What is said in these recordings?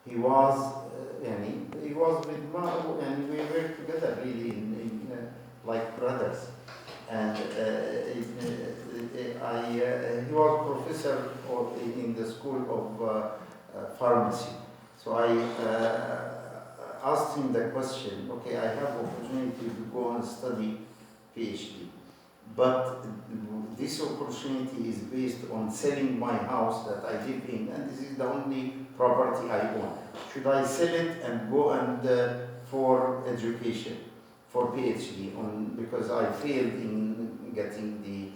he was he was with Mao, and we were together really in like brothers. And he was professor in the school of pharmacy. So I asked him the question, okay, I have opportunity to go and study PhD, but this opportunity is based on selling my house that I live in, and this is the only property I own. Should I sell it and go and for education, for PhD, because I failed in getting the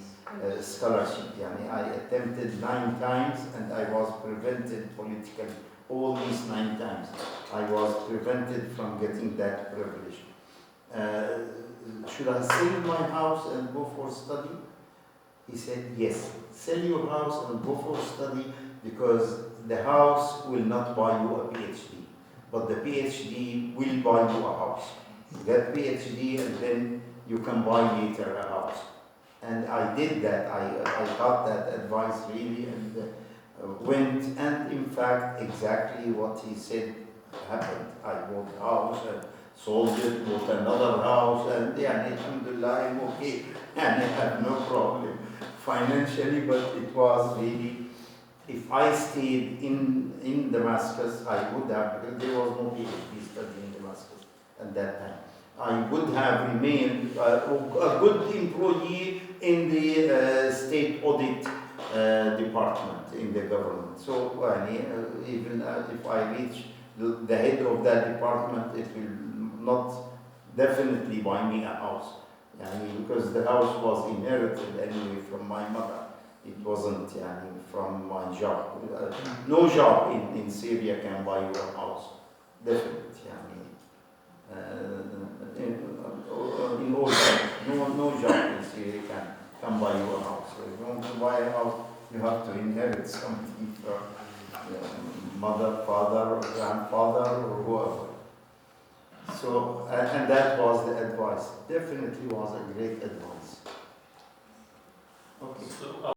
scholarship. I attempted 9 times and I was prevented politically. All these 9 times, I was prevented from getting that privilege. Should I sell my house and go for study? He said, yes, sell your house and go for study, because the house will not buy you a PhD, but the PhD will buy you a house. Get PhD and then you can buy later a house. And I did that. I got that advice really, and went, and in fact exactly what he said happened. I bought a house and sold it, bought another house, and alhamdulillah, I'm okay, and I had no problem financially. But it was really, if I stayed in Damascus, I would have, because there was no PhD study in Damascus at that time. I would have remained a good employee in the state audit department in the government. So even if I reach the head of that department, it will not definitely buy me a house. Because the house was inherited anyway from my mother. It wasn't from my job. No job in Syria can buy you a house. Definitely. In all jobs, no job in Syria can buy you a house. So if you want to buy a house, you have to inherit something from mother, father, or grandfather, or whoever. So, and that was the advice. Definitely was a great advice.